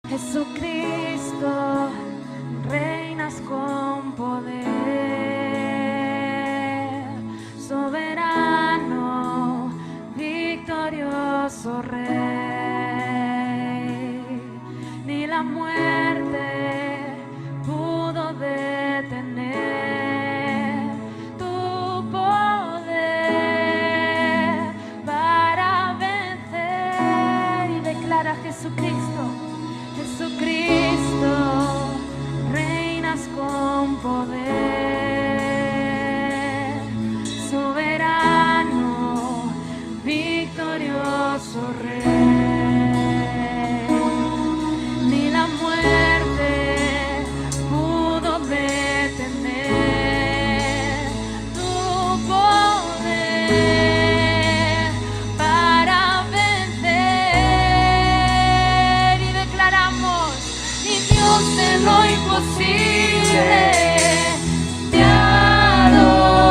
Jesucristo, reinas con poder, soberano, victorioso Rey. Ni la muerte pudo detener tu poder para vencer. Y declara: Jesucristo, Jesucristo, reinas con poder, soberano, victorioso Rey. Ni la muerte pudo detener tu poder para vencer. Y declaramos: y Dios de lo imposible, te adoramos,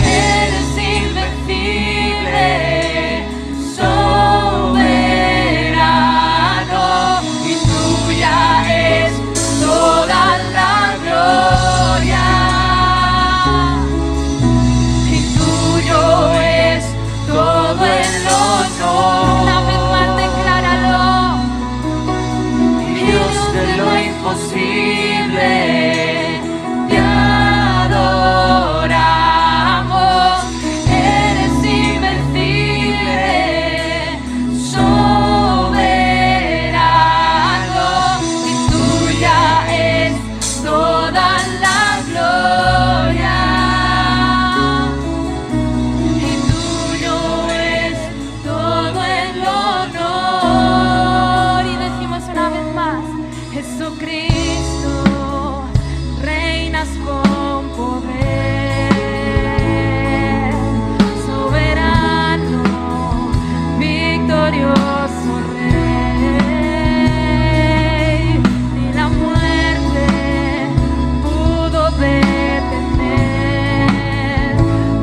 eres invencible, soberano, y tuya es toda la gloria, y tuyo es todo el honor. Una vez más, decláralo: Dios de lo imposible, te adoramos, eres invencible, soberano, y tuya es toda la gloria, y tuyo es todo el honor. Y decimos una vez más: Jesucristo, reinas con poder, soberano, victorioso Rey. Ni la muerte pudo detener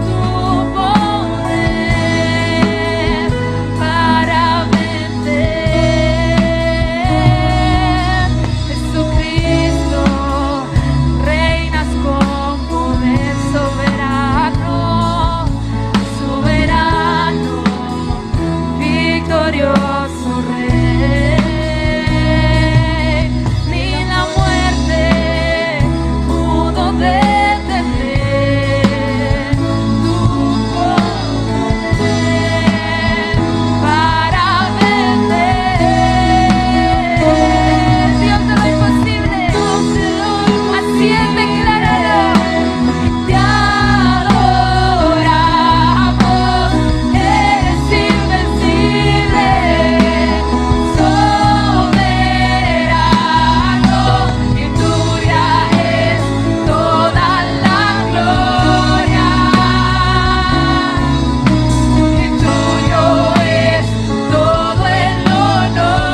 tu poder para vencer. Jesucristo, reinas con poder, soberano, soberano, victorioso Rey. Ni la muerte pudo detener tu poder para vencer. Dios de lo imposible, así es, decláralo: te adoramos, eres invencible, soberano, y tuya es toda la gloria, y tuyo es todo el honor.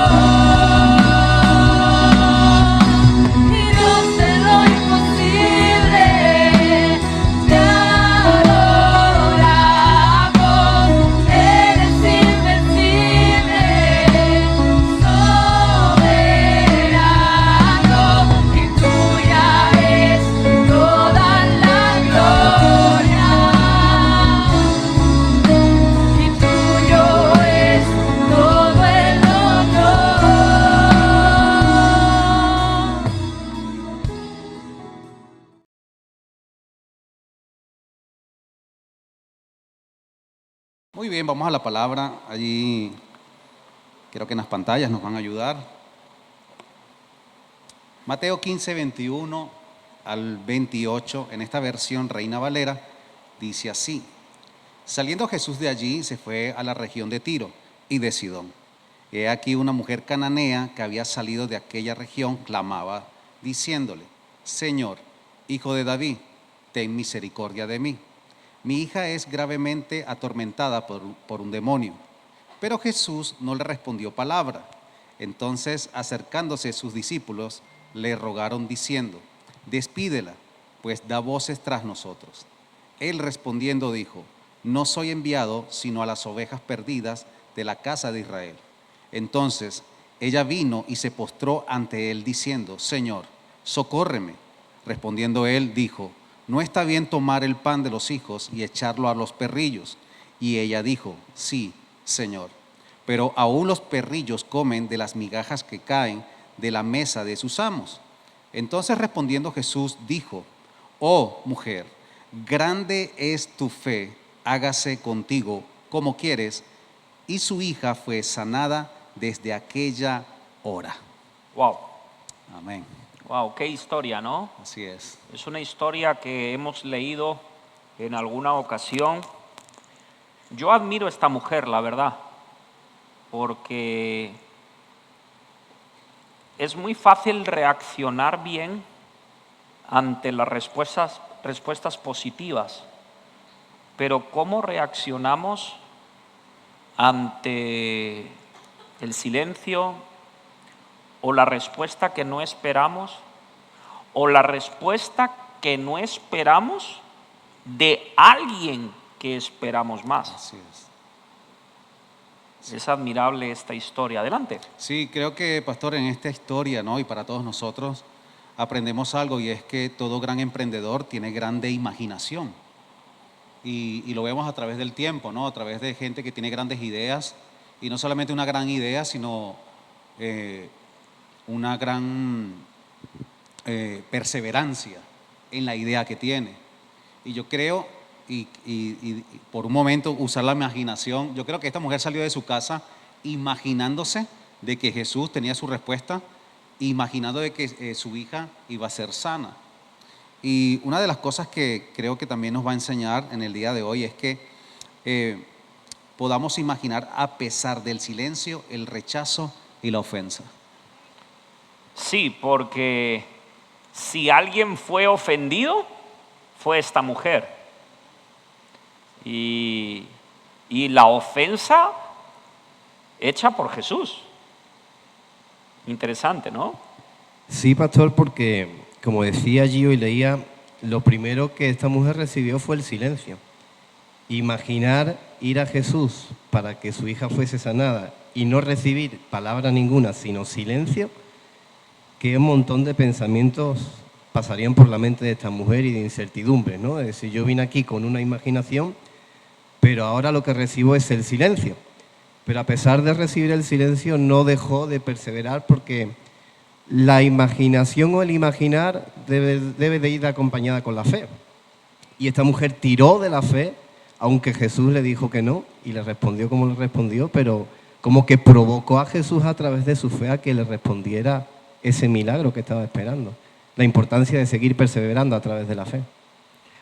Y Dios de lo imposible, te adoramos, eres invencible, soberano, y tuya es toda la gloria, y tuyo es todo el honor. Muy bien, vamos a la palabra. Allí creo que en las pantallas nos van a ayudar. Mateo 15, 21 al 28, en esta versión Reina Valera, dice así: Saliendo Jesús de allí, se fue a la región de Tiro y de Sidón. He aquí una mujer cananea que había salido de aquella región clamaba, diciéndole: Señor, Hijo de David, ten misericordia de mí. Mi hija es gravemente atormentada por un demonio. Pero Jesús no le respondió palabra. Entonces, acercándose sus discípulos, le rogaron diciendo: Despídela, pues da voces tras nosotros. Él respondiendo dijo: No soy enviado sino a las ovejas perdidas de la casa de Israel. Entonces Ella vino y se postró ante él diciendo, Señor, socórreme. Respondiendo él, dijo, no está bien tomar el pan de los hijos y echarlo a los perrillos. Y ella dijo, sí, Señor, pero aún los perrillos comen de las migajas que caen de la mesa de sus amos. Entonces respondiendo Jesús dijo, oh mujer, grande es tu fe, hágase contigo como quieres. Y su hija fue sanada desde aquella hora. Wow, Amén. wow, qué historia, ¿no? Así es. Es una historia que hemos leído en alguna ocasión. Yo admiro a esta mujer, la verdad, porque es muy fácil reaccionar bien ante las respuestas positivas, pero ¿cómo reaccionamos ante el silencio o la respuesta que no esperamos o la respuesta que no esperamos de alguien que esperamos más? Así es. Es admirable esta historia. Adelante. Sí, creo que, pastor, en esta historia, ¿no? Y para todos nosotros, aprendemos algo y es que todo gran emprendedor tiene grande imaginación. Y lo vemos a través del tiempo, ¿no? A través de gente que tiene grandes ideas y no solamente una gran idea, sino una gran perseverancia en la idea que tiene. Y yo creo, y por un momento usar la imaginación, yo creo que esta mujer salió de su casa imaginándose de que Jesús tenía su respuesta, imaginando de que su hija iba a ser sana. Y una de las cosas que creo que también nos va a enseñar en el día de hoy es que podamos imaginar a pesar del silencio, el rechazo y la ofensa. Sí, porque si alguien fue ofendido, fue esta mujer. Y la ofensa hecha por Jesús. Interesante, ¿no? Sí, pastor, porque como decía Gio y leía, lo primero que esta mujer recibió fue el silencio. Imaginar ir a Jesús para que su hija fuese sanada y no recibir palabra ninguna, sino silencio, que un montón de pensamientos pasarían por la mente de esta mujer y de incertidumbre, ¿no? Es decir, yo vine aquí con una imaginación, pero ahora lo que recibo es el silencio. Pero a pesar de recibir el silencio, no dejó de perseverar porque la imaginación o el imaginar debe de ir acompañada con la fe. Y esta mujer tiró de la fe, aunque Jesús le dijo que no, y le respondió como le respondió, pero como que provocó a Jesús a través de su fe a que le respondiera ese milagro que estaba esperando. La importancia de seguir perseverando a través de la fe.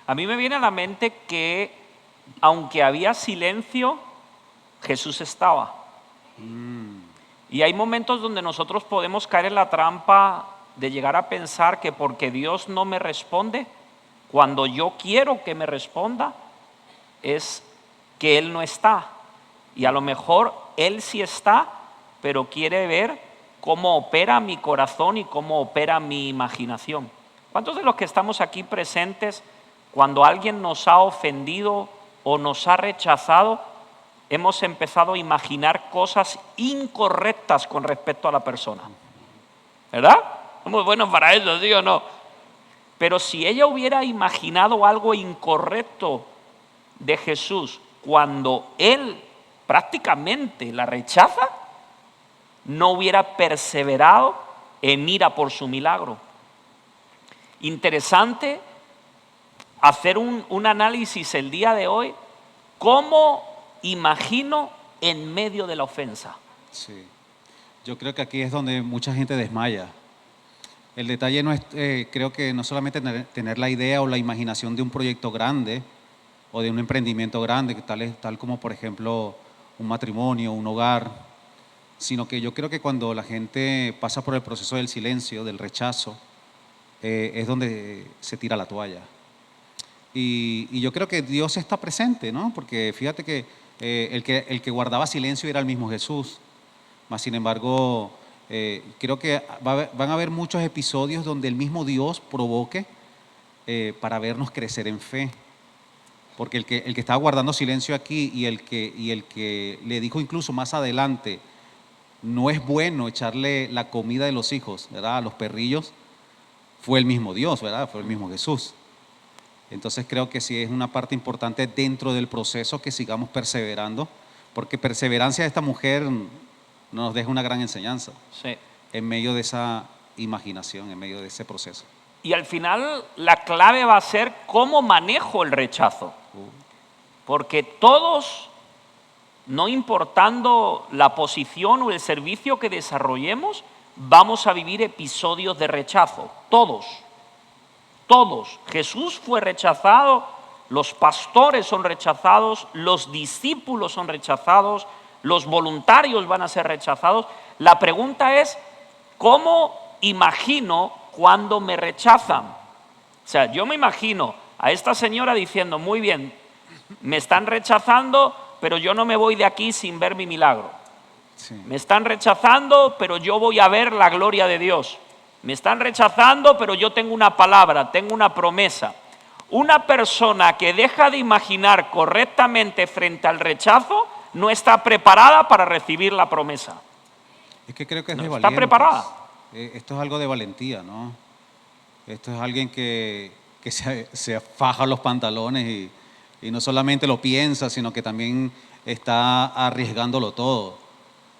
A mí me viene a la mente que aunque había silencio, Jesús estaba. Y hay momentos donde nosotros podemos caer en la trampa de llegar a pensar que porque Dios no me responde, cuando yo quiero que me responda, es que Él no está. Y a lo mejor Él sí está, pero quiere ver cómo opera mi corazón y cómo opera mi imaginación. ¿Cuántos de los que estamos aquí presentes, cuando alguien nos ha ofendido o nos ha rechazado, hemos empezado a imaginar cosas incorrectas con respecto a la persona? ¿Verdad? Somos buenos para eso, ¿sí o no? Pero si ella hubiera imaginado algo incorrecto de Jesús cuando Él prácticamente la rechaza, no hubiera perseverado en ir a por su milagro. Interesante hacer un análisis el día de hoy, cómo imagino en medio de la ofensa. Sí. Yo creo que aquí es donde mucha gente desmaya. El detalle no es, creo que no solamente tener la idea o la imaginación de un proyecto grande o de un emprendimiento grande, tal como por ejemplo un matrimonio, un hogar, sino que yo creo que cuando la gente pasa por el proceso del silencio, del rechazo, es donde se tira la toalla. Y yo creo que Dios está presente, ¿no? Porque fíjate que el que guardaba silencio era el mismo Jesús. Mas, sin embargo, creo que van a haber muchos episodios donde el mismo Dios provoque para vernos crecer en fe. Porque el que estaba guardando silencio aquí y el que le dijo incluso más adelante, no es bueno echarle la comida de los hijos, ¿verdad?, a los perrillos, fue el mismo Dios, ¿verdad? Fue el mismo Jesús. Entonces creo que sí es una parte importante dentro del proceso que sigamos perseverando, porque perseverancia de esta mujer nos deja una gran enseñanza Sí. en medio de esa imaginación, en medio de ese proceso. Y al final la clave va a ser cómo manejo el rechazo. Porque todos, no importando la posición o el servicio que desarrollemos, vamos a vivir episodios de rechazo. Todos. Todos. Jesús fue rechazado, los pastores son rechazados, los discípulos son rechazados, los voluntarios van a ser rechazados. La pregunta es, ¿cómo imagino cuando me rechazan? O sea, yo me imagino a esta señora diciendo, muy bien, me están rechazando, pero yo no me voy de aquí sin ver mi milagro. Sí. Me están rechazando, pero yo voy a ver la gloria de Dios. Me están rechazando, pero yo tengo una palabra, tengo una promesa. Una persona que deja de imaginar correctamente frente al rechazo no está preparada para recibir la promesa. Es que creo que es No de está valientes. preparada. Esto es algo de valentía, ¿no? Esto es alguien que se faja los pantalones y no solamente lo piensa, sino que también está arriesgándolo todo,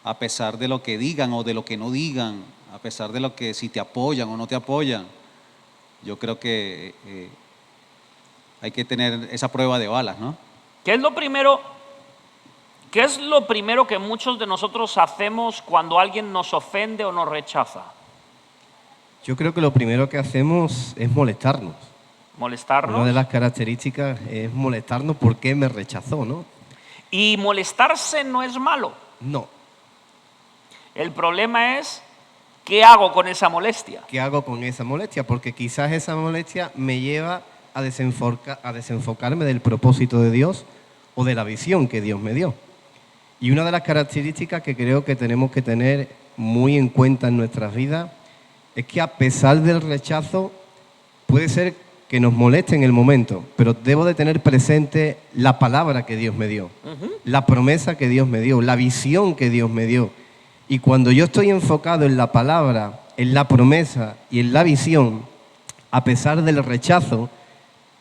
a pesar de lo que digan o de lo que no digan, a pesar de lo que si te apoyan o no te apoyan. Yo creo que hay que tener esa prueba de balas, ¿no? ¿Qué es lo primero que muchos de nosotros hacemos cuando alguien nos ofende o nos rechaza? Yo creo que lo primero que hacemos es molestarnos. Molestarnos. Una de las características es molestarnos porque me rechazó, ¿no? Y molestarse no es malo. No. El problema es, ¿qué hago con esa molestia? ¿Qué hago con esa molestia? Porque quizás esa molestia me lleva a desenfocarme del propósito de Dios o de la visión que Dios me dio. Y una de las características que creo que tenemos que tener muy en cuenta en nuestras vidas es que a pesar del rechazo puede ser que nos moleste en el momento, pero debo de tener presente la palabra que Dios me dio, la promesa que Dios me dio, la visión que Dios me dio. Y cuando yo estoy enfocado en la palabra, en la promesa y en la visión, a pesar del rechazo,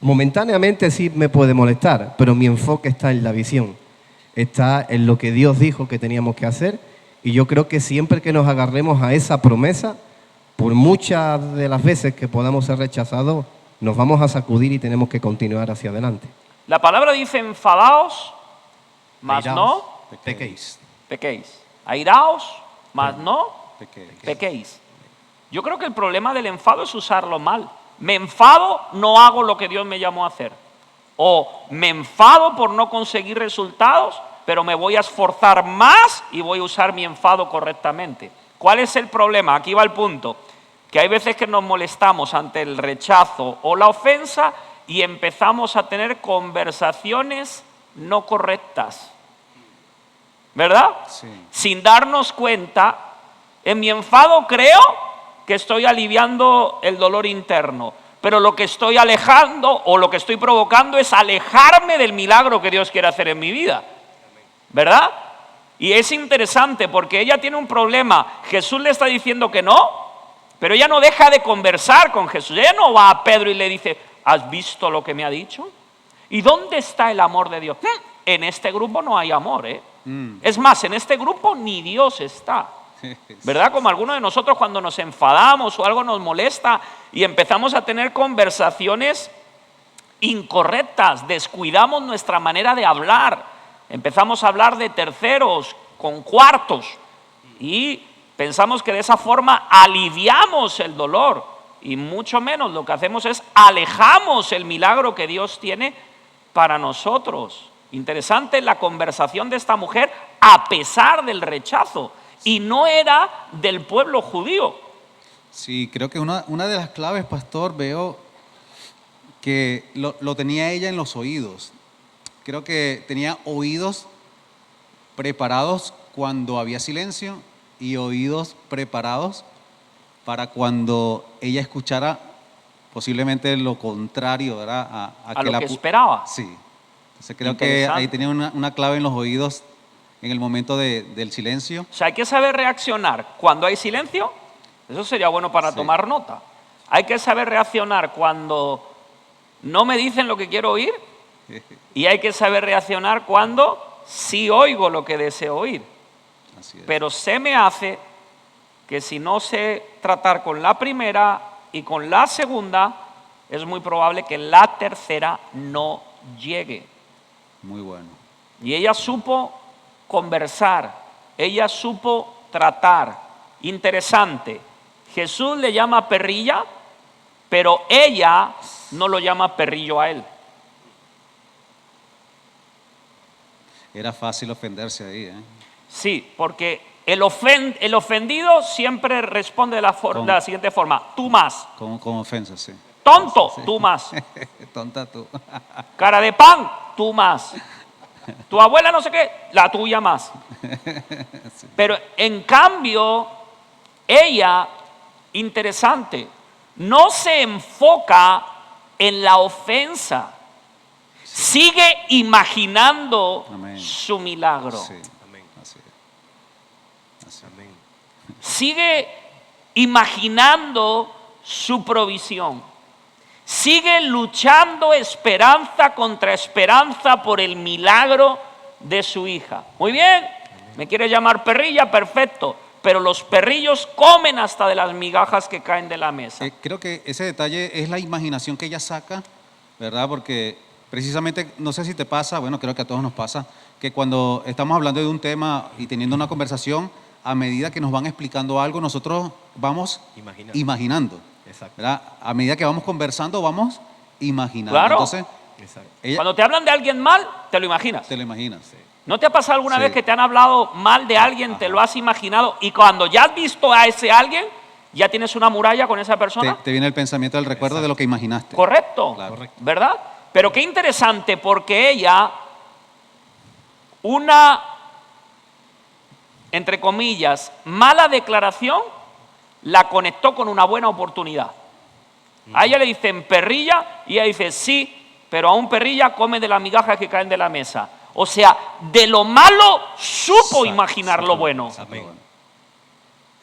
momentáneamente sí me puede molestar, pero mi enfoque está en la visión, está en lo que Dios dijo que teníamos que hacer. Y yo creo que siempre que nos agarremos a esa promesa, por muchas de las veces que podamos ser rechazados, nos vamos a sacudir y tenemos que continuar hacia adelante. La palabra dice enfadaos, mas Airaos, no pequéis. pequéis. Airaos, mas no Pequeños. pequéis. Yo creo que el problema del enfado es usarlo mal. Me enfado, no hago lo que Dios me llamó a hacer. O me enfado por no conseguir resultados, pero me voy a esforzar más y voy a usar mi enfado correctamente. ¿Cuál es el problema? Aquí va el punto. Que hay veces que nos molestamos ante el rechazo o la ofensa y empezamos a tener conversaciones no correctas. ¿Verdad? Sí. Sin darnos cuenta, en mi enfado creo que estoy aliviando el dolor interno, pero lo que estoy alejando o lo que estoy provocando es alejarme del milagro que Dios quiere hacer en mi vida. ¿Verdad? Y es interesante porque ella tiene un problema. Jesús le está diciendo que no, pero ella no deja de conversar con Jesús. Ella no va a Pedro y le dice, ¿has visto lo que me ha dicho? ¿Y dónde está el amor de Dios? En este grupo no hay amor, ¿eh? Es más, en este grupo ni Dios está. ¿Verdad? Como algunos de nosotros cuando nos enfadamos o algo nos molesta y empezamos a tener conversaciones incorrectas, descuidamos nuestra manera de hablar, empezamos a hablar de terceros con cuartos y pensamos que de esa forma aliviamos el dolor y mucho menos lo que hacemos es alejamos el milagro que Dios tiene para nosotros. Interesante la conversación de esta mujer a pesar del rechazo. Y no era del pueblo judío. Sí, creo que una de las claves, pastor, veo que lo tenía ella en los oídos. Creo que tenía oídos preparados cuando había silencio y oídos preparados para cuando ella escuchara posiblemente lo contrario, ¿verdad? A lo que esperaba. Sí. Entonces creo que ahí tenía una clave en los oídos en el momento del silencio. O sea, hay que saber reaccionar cuando hay silencio. Eso sería bueno para Sí. tomar nota. Hay que saber reaccionar cuando no me dicen lo que quiero oír. Y hay que saber reaccionar cuando sí oigo lo que deseo oír. Así es. Pero se me hace que si no sé tratar con la primera y con la segunda, es muy probable que la tercera no llegue. Muy bueno. Y ella supo conversar, ella supo tratar. Interesante. Jesús le llama perrilla, pero ella no lo llama perrillo a él. Era fácil ofenderse ahí, ¿eh? Sí, porque el ofendido siempre responde de la siguiente forma: tú más. Con ofensa, sí. Tonto, tú más. Tonta tú. Cara de pan, tú más. Tu abuela no sé qué, la tuya más. Pero en cambio, ella, interesante, no se enfoca en la ofensa. Sigue imaginando Amén. su milagro. Sí. Amén. Así es. Así es. Amén. Sigue imaginando su provisión. Sigue luchando esperanza contra esperanza por el milagro de su hija. Muy bien, me quiere llamar perrilla, perfecto. Pero los perrillos comen hasta de las migajas que caen de la mesa. Creo que ese detalle es la imaginación que ella saca, ¿verdad? Porque precisamente, no sé si te pasa, bueno, creo que a todos nos pasa, que cuando estamos hablando de un tema y teniendo una conversación, a medida que nos van explicando algo, nosotros vamos imaginando, Exacto. ¿verdad? A medida que vamos conversando, vamos imaginando. Claro. Entonces, Exacto. ella Cuando te hablan de alguien mal, te lo imaginas. te lo imaginas. ¿No te ha pasado alguna Sí. vez que te han hablado mal de alguien, te lo has imaginado y cuando ya has visto a ese alguien, ya tienes una muralla con esa persona? Te viene el pensamiento del recuerdo de lo que imaginaste. Correcto, Claro. ¿verdad? Pero qué interesante porque ella, una, entre comillas, mala declaración, la conectó con una buena oportunidad. A ella le dicen perrilla y ella dice sí, pero a un perrilla come de las migajas que caen de la mesa. O sea, de lo malo supo imaginar lo bueno. Amén.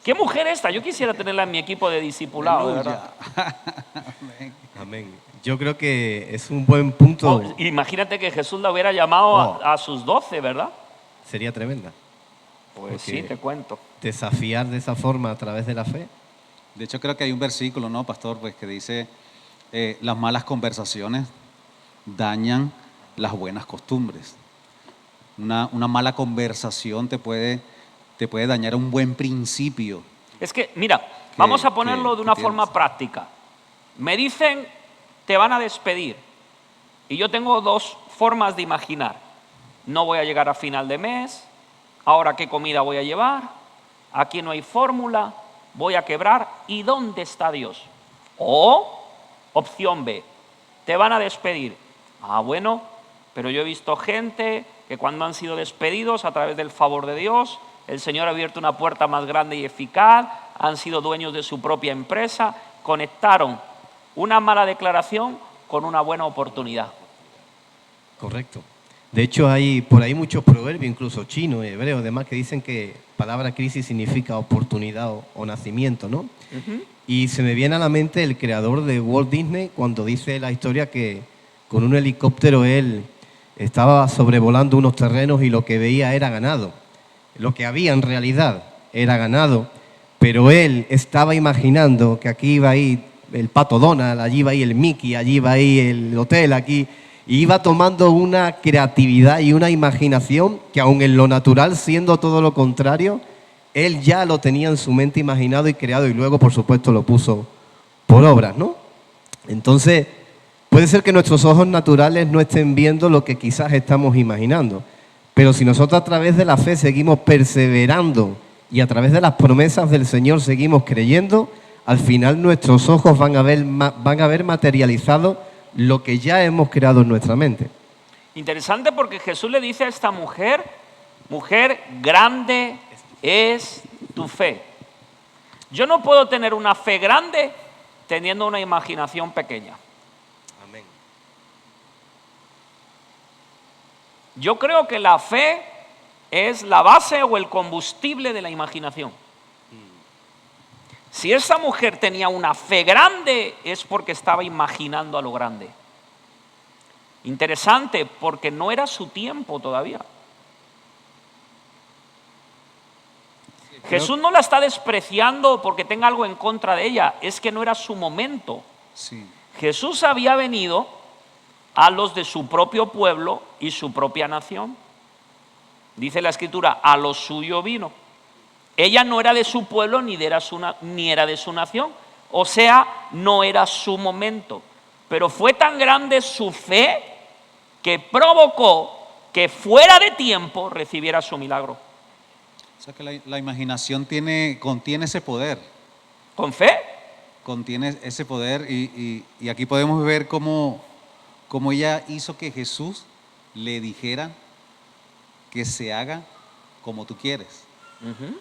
¿Qué mujer esta? Yo quisiera tenerla en mi equipo de discipulado, de verdad. Amén. Yo creo que es un buen punto. Oh, imagínate que Jesús la hubiera llamado Oh. a sus 12, ¿verdad? Sería tremenda. Pues Porque sí, te cuento. desafiar de esa forma a través de la fe. De hecho, creo que hay un versículo, ¿no, pastor? Pues que dice, las malas conversaciones dañan las buenas costumbres. Una mala conversación te puede dañar un buen principio. Es que, mira, vamos a ponerlo de que una tienes. forma práctica. Me dicen, te van a despedir. Y yo tengo dos formas de imaginar. No voy a llegar a final de mes. Ahora, ¿qué comida voy a llevar? Aquí no hay fórmula. Voy a quebrar. ¿Y dónde está Dios? O, opción B, te van a despedir. Ah, bueno, pero yo he visto gente que cuando han sido despedidos a través del favor de Dios, el Señor ha abierto una puerta más grande y eficaz, han sido dueños de su propia empresa, conectaron una mala declaración con una buena oportunidad. Correcto. De hecho, hay por ahí muchos proverbios, incluso chinos, hebreos, demás, que dicen que palabra crisis significa oportunidad o nacimiento, ¿no? Y se me viene a la mente el creador de Walt Disney cuando dice la historia que con un helicóptero él estaba sobrevolando unos terrenos y lo que veía era ganado. Lo que había en realidad era ganado, pero él estaba imaginando que aquí iba a ir el Pato Donald, allí iba a ir el Mickey, allí iba a ir el hotel, aquí... Y iba tomando una creatividad y una imaginación que aun en lo natural, siendo todo lo contrario, él ya lo tenía en su mente imaginado y creado y luego, por supuesto, lo puso por obras, ¿no? Entonces, puede ser que nuestros ojos naturales no estén viendo lo que quizás estamos imaginando, pero si nosotros a través de la fe seguimos perseverando y a través de las promesas del Señor seguimos creyendo, al final nuestros ojos van a ver materializado lo que ya hemos creado en nuestra mente. Interesante porque Jesús le dice a esta mujer, mujer, grande es tu fe. Yo no puedo tener una fe grande teniendo una imaginación pequeña. Amén. Yo creo que la fe es la base o el combustible de la imaginación. Si esa mujer tenía una fe grande, es porque estaba imaginando a lo grande. Interesante, porque no era su tiempo todavía. Jesús no la está despreciando porque tenga algo en contra de ella, es que no era su momento. Sí. Jesús había venido a los de su propio pueblo y su propia nación. Dice la Escritura, a lo suyo vino. Ella no era de su pueblo ni era de su nación, o sea, no era su momento. Pero fue tan grande su fe que provocó que fuera de tiempo recibiera su milagro. O sea que la imaginación contiene ese poder. ¿Con fe? Contiene ese poder y aquí podemos ver cómo ella hizo que Jesús le dijera que se haga como tú quieres. Uh-huh.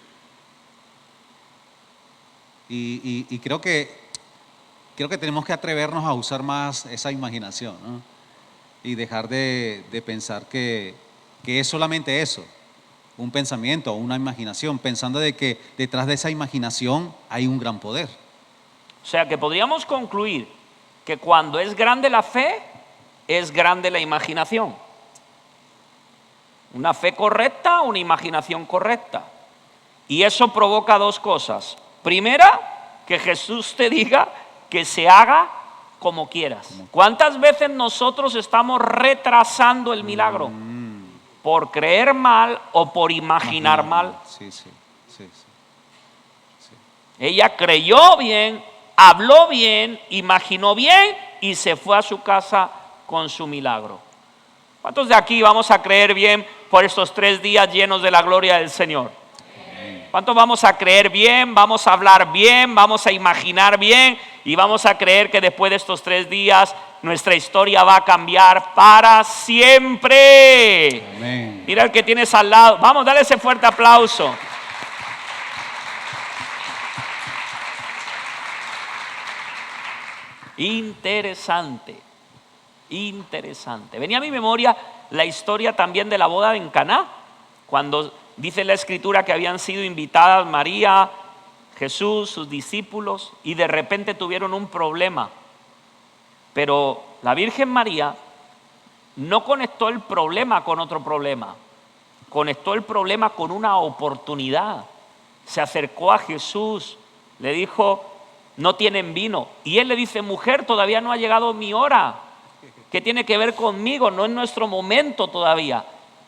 Y creo que tenemos que atrevernos a usar más esa imaginación, ¿no? Y dejar de pensar que es solamente eso, un pensamiento o una imaginación, pensando de que detrás de esa imaginación hay un gran poder. O sea que podríamos concluir que cuando es grande la fe, es grande la imaginación. Una fe correcta, una imaginación correcta. Y eso provoca dos cosas. Primera, que Jesús te diga que se haga como quieras. ¿Cuántas veces nosotros estamos retrasando el milagro? Por creer mal o por imaginar mal. Sí. Ella creyó bien, habló bien, imaginó bien y se fue a su casa con su milagro. ¿Cuántos de aquí vamos a creer bien por estos 3 días llenos de la gloria del Señor? ¿Cuántos vamos a creer bien, vamos a hablar bien, vamos a imaginar bien y vamos a creer que después de estos 3 días nuestra historia va a cambiar para siempre? Amén. Mira el que tienes al lado. Vamos, dale ese fuerte aplauso. Interesante. Venía a mi memoria la historia también de la boda en Caná, cuando dice la Escritura que habían sido invitadas María, Jesús, sus discípulos, y de repente tuvieron un problema. Pero la Virgen María no conectó el problema con otro problema, conectó el problema con una oportunidad. Se acercó a Jesús, le dijo, no tienen vino. Y él le dice, mujer, todavía no ha llegado mi hora. ¿Qué tiene que ver conmigo? No es nuestro momento todavía.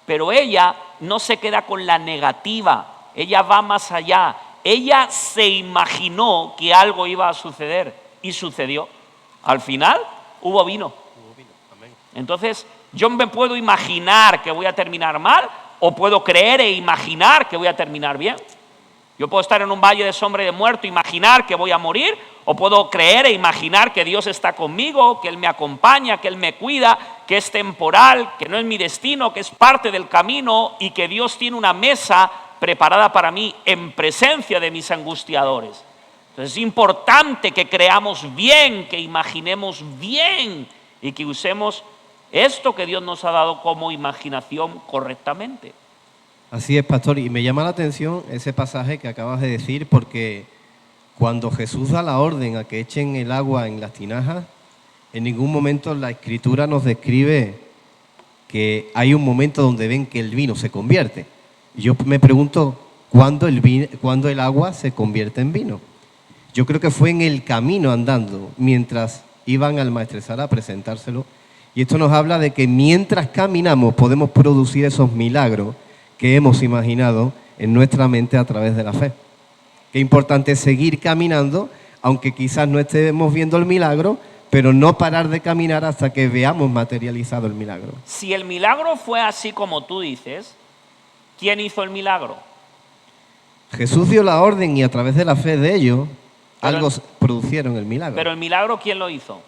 Pero ella no se queda con la negativa, ella va más allá. Ella se imaginó que algo iba a suceder y sucedió. Al final hubo vino. Entonces yo me puedo imaginar que voy a terminar mal o puedo creer e imaginar que voy a terminar bien. Yo puedo estar en un valle de sombra y de muerto, imaginar que voy a morir, o puedo creer e imaginar que Dios está conmigo, que Él me acompaña, que Él me cuida, que es temporal, que no es mi destino, que es parte del camino y que Dios tiene una mesa preparada para mí en presencia de mis angustiadores. Entonces es importante que creamos bien, que imaginemos bien y que usemos esto que Dios nos ha dado como imaginación correctamente. Así es, pastor, y me llama la atención ese pasaje que acabas de decir, porque cuando Jesús da la orden a que echen el agua en las tinajas, en ningún momento la Escritura nos describe que hay un momento donde ven que el vino se convierte. Yo me pregunto, ¿cuándo el agua se convierte en vino? Yo creo que fue en el camino andando, mientras iban al maestresala a presentárselo. Y esto nos habla de que mientras caminamos podemos producir esos milagros que hemos imaginado en nuestra mente a través de la fe. Qué importante es seguir caminando, aunque quizás no estemos viendo el milagro, pero no parar de caminar hasta que veamos materializado el milagro. Si el milagro fue así como tú dices, ¿quién hizo el milagro? Jesús dio la orden y a través de la fe de ellos, produjeron el milagro. Pero el milagro, ¿quién lo hizo?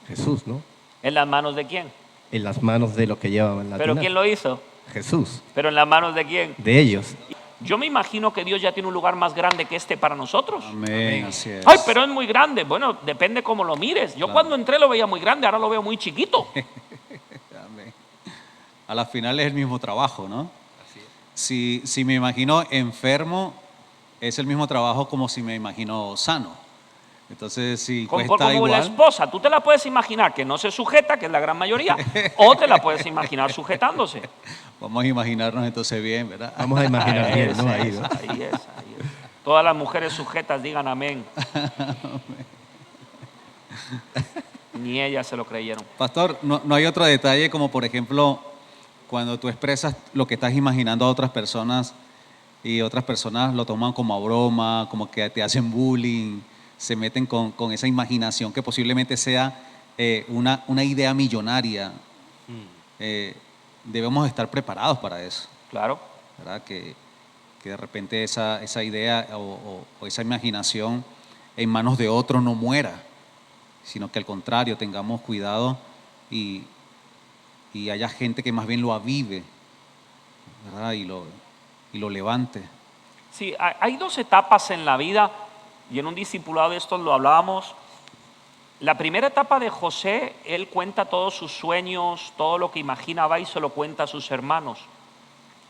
Jesús, ¿no? ¿En las manos de quién? En las manos de los que llevaban la ¿Pero tinaja. quién lo hizo? Jesús. ¿Pero en las manos de quién? De ellos. Yo me imagino que Dios ya tiene un lugar más grande que este para nosotros. Amén, así es. Ay, pero es muy grande. Bueno, depende cómo lo mires. Yo cuando entré lo veía muy grande, ahora lo veo muy chiquito. Amén. A la final es el mismo trabajo, ¿no? si me imagino enfermo, es el mismo trabajo como si me imagino sano. Entonces, si Como cuesta la igual, esposa, tú te la puedes imaginar que no se sujeta, que es la gran mayoría, o te la puedes imaginar sujetándose. vamos a imaginarnos entonces bien, ¿verdad? Vamos a imaginar bien, ¿no? Ahí, ¿no? Ahí es. Todas las mujeres sujetas digan amén. Ni ellas se lo creyeron. Pastor, no hay otro detalle como por ejemplo cuando tú expresas lo que estás imaginando a otras personas y otras personas lo toman como a broma, como que te hacen bullying, se meten con esa imaginación que posiblemente sea una idea millonaria. Debemos estar preparados para eso, Claro. ¿verdad? Que de repente esa idea o esa imaginación en manos de otro no muera, sino que al contrario tengamos cuidado y haya gente que más bien lo avive, ¿verdad? Y lo levante. Sí, hay dos etapas en la vida, y en un discipulado de estos lo hablábamos. La primera etapa de José, él cuenta todos sus sueños, todo lo que imaginaba y se lo cuenta a sus hermanos,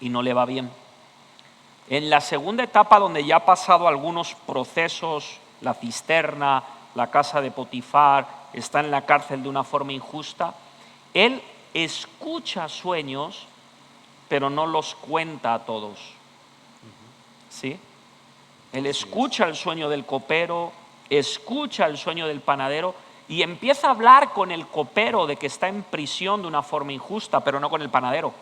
y no le va bien. En la segunda etapa, donde ya ha pasado algunos procesos, la cisterna, la casa de Potifar, está en la cárcel de una forma injusta, él escucha sueños, pero no los cuenta a todos. ¿Sí? Él escucha el sueño del copero, escucha el sueño del panadero y empieza a hablar con el copero de que está en prisión de una forma injusta, pero no con el panadero.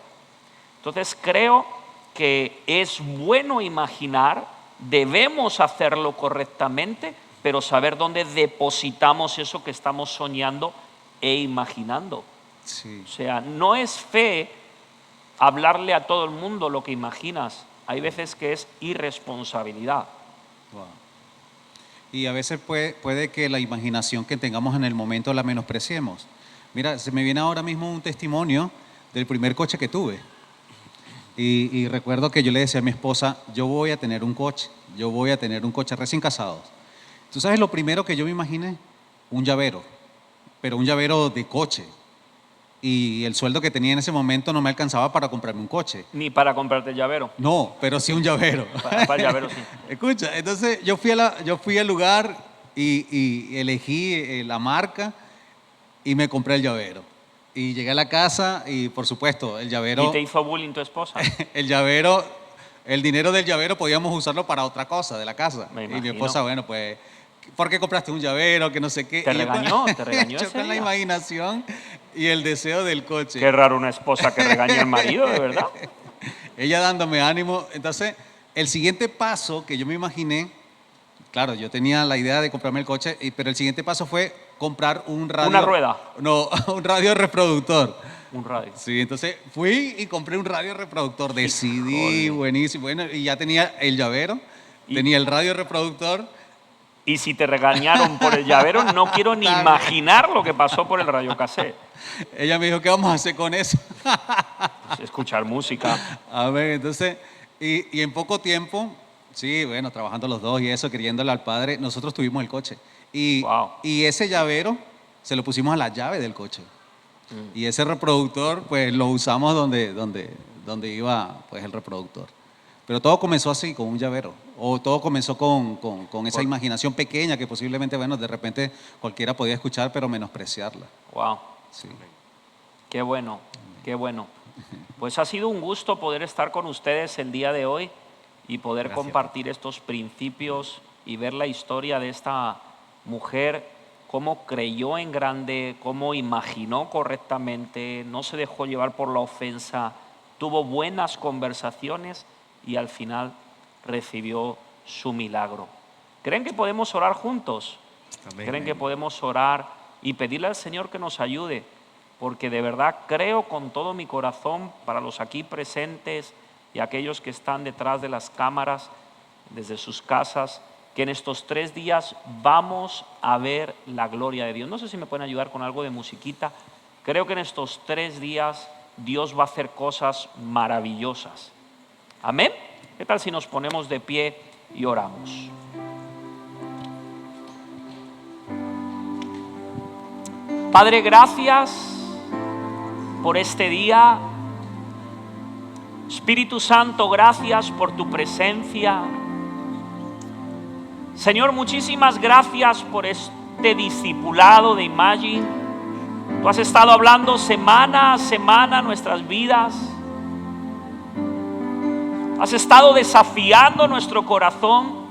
Entonces creo que es bueno imaginar, debemos hacerlo correctamente, pero saber dónde depositamos eso que estamos soñando e imaginando. Sí. O sea, no es fe hablarle a todo el mundo lo que imaginas. Hay veces que es irresponsabilidad. Wow. Y a veces puede que la imaginación que tengamos en el momento la menospreciemos. Mira, se me viene ahora mismo un testimonio del primer coche que tuve. Y recuerdo que yo le decía a mi esposa, yo voy a tener un coche recién casados. ¿Tú sabes lo primero que yo me imaginé? Un llavero, pero un llavero de coche. Y el sueldo que tenía en ese momento no me alcanzaba para comprarme un coche. Ni para comprarte el llavero. No, pero sí un llavero. Para el llavero sí. Escucha, entonces yo fui al lugar y elegí la marca y me compré el llavero. Y llegué a la casa y por supuesto el llavero... ¿Y te hizo bullying tu esposa? El llavero, el dinero del llavero podíamos usarlo para otra cosa de la casa. Me Y mi imagino. esposa, bueno, pues, ¿por qué compraste un llavero? Que no sé qué. ¿Te Y yo regañó? con- ¿Te regañó yo ese con la día? imaginación y el deseo del coche. Qué raro una esposa que regaña al marido, de verdad. Ella dándome ánimo. Entonces, el siguiente paso que yo me imaginé, claro, yo tenía la idea de comprarme el coche, pero el siguiente paso fue comprar un radio. ¿Una rueda? No, un radio reproductor. Un radio. Sí, entonces fui y compré un radio reproductor de CD, Híjole. buenísimo. Bueno, y ya tenía el llavero, Y- tenía el radio reproductor. Y si te regañaron por el llavero, no quiero ni Está bien. imaginar lo que pasó por el radiocassette. Ella me dijo, ¿qué vamos a hacer con eso? Pues escuchar música. A ver, entonces, y en poco tiempo, sí, bueno, trabajando los dos y eso, queriéndole al padre, nosotros tuvimos el coche. Wow. Y ese llavero se lo pusimos a la llave del coche. Y ese reproductor, pues lo usamos donde iba pues, el reproductor. Pero todo comenzó así, con un llavero. O todo comenzó con esa imaginación pequeña que posiblemente, bueno, de repente cualquiera podía escuchar, pero menospreciarla. Wow. Sí. Qué bueno, qué bueno. Pues ha sido un gusto poder estar con ustedes el día de hoy y poder Gracias. compartir estos principios y ver la historia de esta mujer, cómo creyó en grande, cómo imaginó correctamente, no se dejó llevar por la ofensa, tuvo buenas conversaciones y al final recibió su milagro. ¿Creen que podemos orar juntos? Amén. ¿Creen que podemos orar y pedirle al Señor que nos ayude? Porque de verdad creo con todo mi corazón, para los aquí presentes y aquellos que están detrás de las cámaras, desde sus casas, que en estos 3 días vamos a ver la gloria de Dios. No sé si me pueden ayudar con algo de musiquita. Creo que en estos 3 días Dios va a hacer cosas maravillosas. Amén. ¿Qué tal si nos ponemos de pie y oramos? Padre, gracias por este día. Espíritu Santo, gracias por tu presencia. Señor, muchísimas gracias por este discipulado de Imagine. Tú has estado hablando semana a semana nuestras vidas. Has estado desafiando nuestro corazón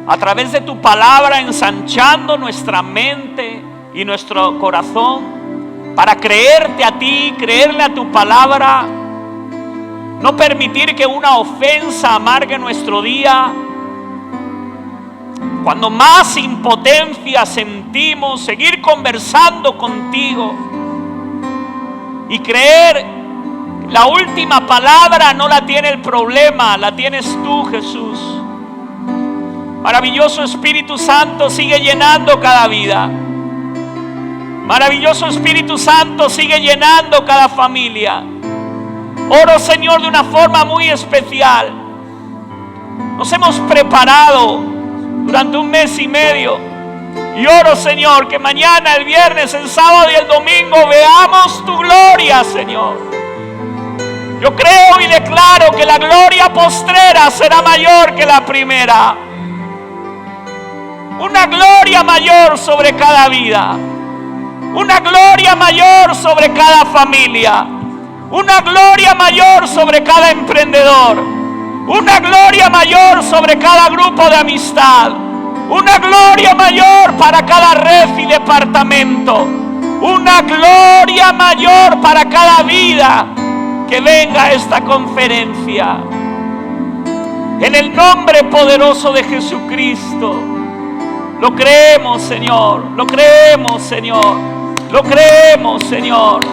a través de tu palabra, ensanchando nuestra mente y nuestro corazón para creerte a ti, creerle a tu palabra. No permitir que una ofensa amargue nuestro día. Cuando más impotencia sentimos, seguir conversando contigo y creer la última palabra no la tiene el problema, la tienes tú, Jesús. Maravilloso Espíritu Santo, sigue llenando cada vida. Maravilloso Espíritu Santo, sigue llenando cada familia. Oro, Señor, de una forma muy especial. Nos hemos preparado durante un mes y medio. Y oro, Señor, que mañana, el viernes, el sábado y el domingo veamos tu gloria, Señor. Yo creo y declaro que la gloria postrera será mayor que la primera. Una gloria mayor sobre cada vida. Una gloria mayor sobre cada familia. Una gloria mayor sobre cada emprendedor. Una gloria mayor sobre cada grupo de amistad. Una gloria mayor para cada red y departamento. Una gloria mayor para cada vida que venga a esta conferencia. En el nombre poderoso de Jesucristo. Lo creemos, Señor. Lo creemos, Señor. Lo creemos, Señor.